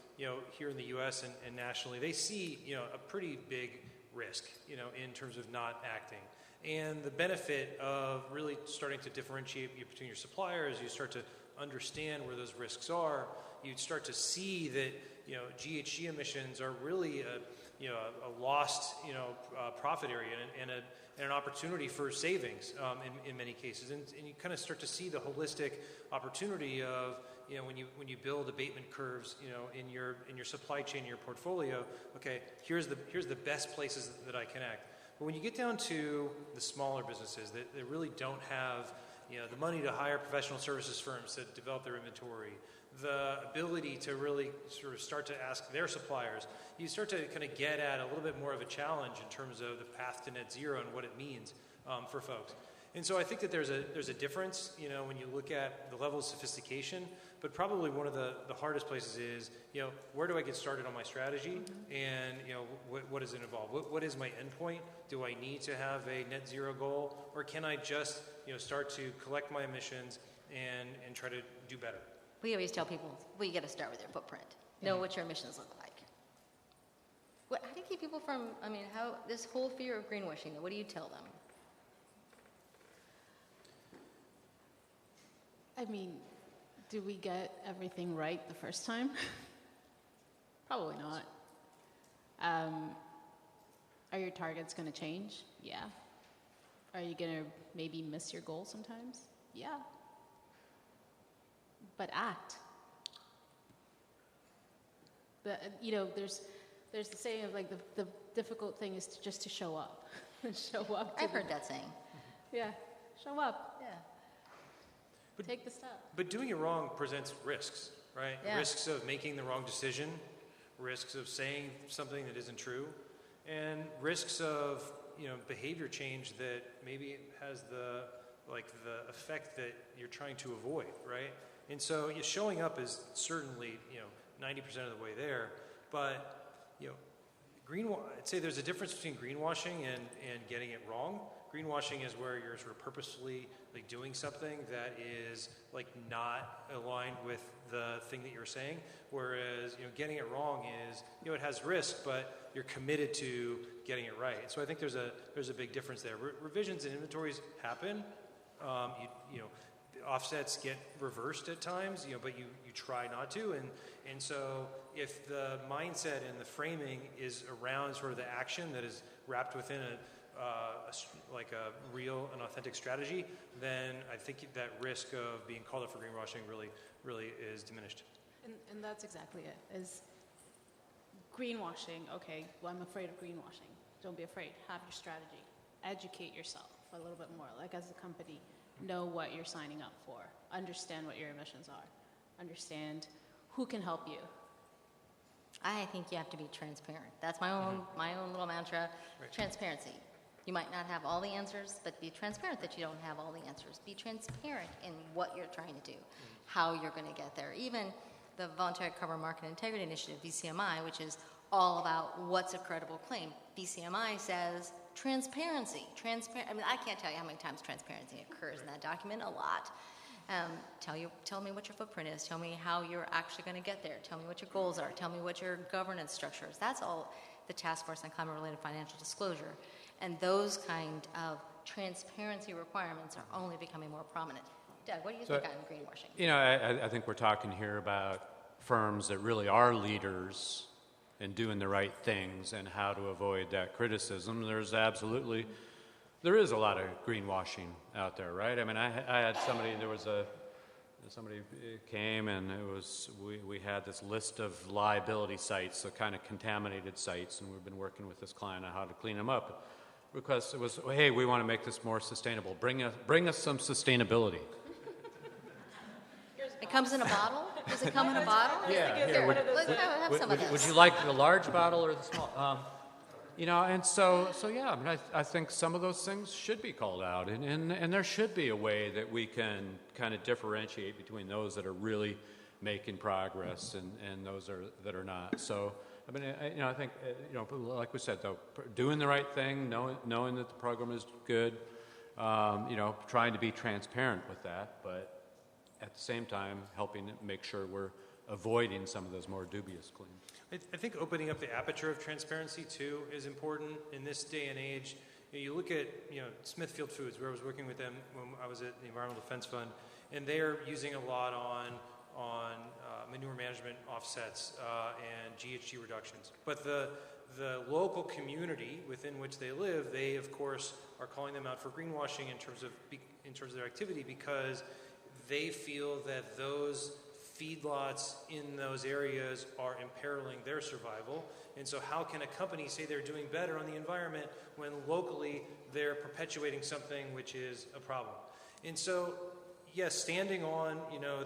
here in the U.S. and nationally, they see, a pretty big risk, in terms of not acting. And the benefit of really starting to differentiate between your suppliers, you start to understand where those risks are. You'd start to see that, GHG emissions are really a lost, profit area and an opportunity for savings in many cases. And you kind of start to see the holistic opportunity of, when you build abatement curves, in your supply chain, your portfolio. Okay, here's the best places that I can act. But when you get down to the smaller businesses that really don't have, the money to hire professional services firms to develop their inventory, the ability to really sort of start to ask their suppliers, you start to kind of get at a little bit more of a challenge in terms of the path to net zero and what it means for folks. And so I think that there's a difference, when you look at the level of sophistication, but probably one of the hardest places is, where do I get started on my strategy? And, what does it involve? What is my endpoint? Do I need to have a net zero goal? Or can I just, start to collect my emissions and try to do better? We always tell people, well, you got to start with your footprint. Know what your emissions look like. How do you keep people from, how this whole fear of greenwashing, what do you tell them? Do we get everything right the first time? Probably not. Are your targets going to change? Yeah. Are you going to maybe miss your goal sometimes? Yeah. But act. There's the saying of the difficult thing is just to show up. Show up. I've heard that saying. Yeah. Show up. Yeah. Take the step. But doing it wrong presents risks, right? Yeah. Risks of making the wrong decision, risks of saying something that isn't true, and risks of behavior change that maybe has the effect that you're trying to avoid, right? And so showing up is certainly 90% of the way there, but I'd say there's a difference between greenwashing and getting it wrong. Greenwashing is where you're sort of purposefully doing something that is not aligned with the thing that you're saying. Whereas getting it wrong is it has risk, but you're committed to getting it right. So I think there's a big difference there. Revisions and inventories happen. Offsets get reversed at times, but you try not to. And so if the mindset and the framing is around sort of the action that is wrapped within a real and authentic strategy, then I think that risk of being called up for greenwashing really is diminished. And that's exactly it. Is greenwashing, okay, well, I'm afraid of greenwashing. Don't be afraid. Have your strategy. Educate yourself a little bit more. As a company, know what you're signing up for. Understand what your emissions are. Understand who can help you. I think you have to be transparent. That's my own little mantra. Right. Transparency. You might not have all the answers, but be transparent that you don't have all the answers. Be transparent in what you're trying to do, how you're going to get there. Even the Voluntary Carbon Market Integrity Initiative, VCMI, which is all about what's a credible claim. VCMI says transparency. I can't tell you how many times transparency occurs in that document. A lot. Tell me what your footprint is. Tell me how you're actually going to get there. Tell me what your goals are. Tell me what your governance structure is. That's all the Task Force on Climate-Related Financial Disclosure. And those kind of transparency requirements are only becoming more prominent. Doug, what do you think on greenwashing? I think we're talking here about firms that really are leaders in doing the right things and how to avoid that criticism. There's absolutely there is a lot of greenwashing out there, right? I mean, I had somebody, somebody came and we had this list of liability sites, so kind of contaminated sites, and we've been working with this client on how to clean them up. Request was, hey, we want to make this more sustainable. Bring us some sustainability. It comes in a bottle? Does it come in a bottle? Yeah. Here, let's have some of this. Would you like the large bottle or the small? You know, and so yeah, I mean, I think some of those things should be called out, and there should be a way that we can kind of differentiate between those that are really making progress and those that are not. So, I mean, I think, like we said, though, doing the right thing, knowing that the program is good, trying to be transparent with that, but at the same time, helping make sure we're avoiding some of those more dubious claims. I think opening up the aperture of transparency too is important in this day and age. You look at Smithfield Foods, where I was working with them when I was at the Environmental Defense Fund, and they are using a lot on manure management offsets and GHG reductions. But the local community within which they live, they of course are calling them out for greenwashing in terms of their activity, because they feel that those feedlots in those areas are imperiling their survival. And so how can a company say they're doing better on the environment when locally they're perpetuating something which is a problem? And so, yes, standing on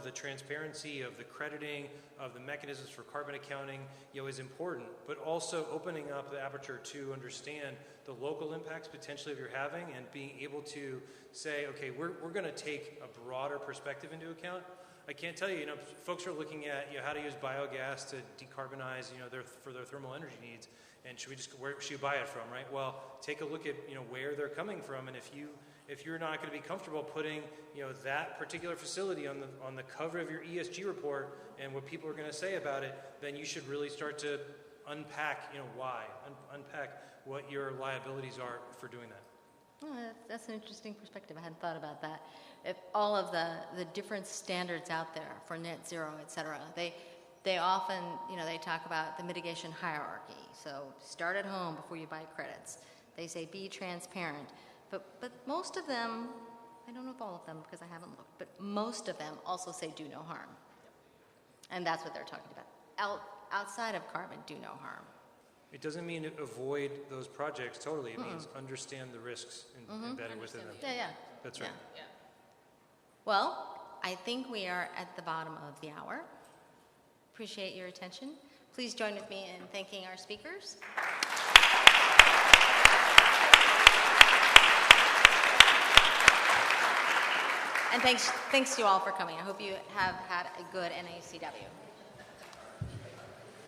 the transparency of the crediting, of the mechanisms for carbon accounting is important, but also opening up the aperture to understand the local impacts potentially of you're having, and being able to say, okay, we're going to take a broader perspective into account. I can't tell you, folks are looking at how to use biogas to decarbonize, for their thermal energy needs, and where should you buy it from, right? Well, take a look at where they're coming from, and if you're not going to be comfortable putting that particular facility on the cover of your ESG report and what people are going to say about it, then you should really start to unpack why, unpack what your liabilities are for doing that. Oh, that's an interesting perspective. I hadn't thought about that. If all of the different standards out there for net zero, et cetera, they often, they talk about the mitigation hierarchy. So start at home before you buy credits. They say be transparent. But most of them, I don't know if all of them because I haven't looked, but most of them also say do no harm. And that's what they're talking about. Outside of carbon, do no harm. It doesn't mean avoid those projects totally. It means understand the risks embedded within them. Yeah. That's right. Yeah. Well, I think we are at the bottom of the hour. Appreciate your attention. Please join with me in thanking our speakers. And thanks to you all for coming. I hope you have had a good NACW.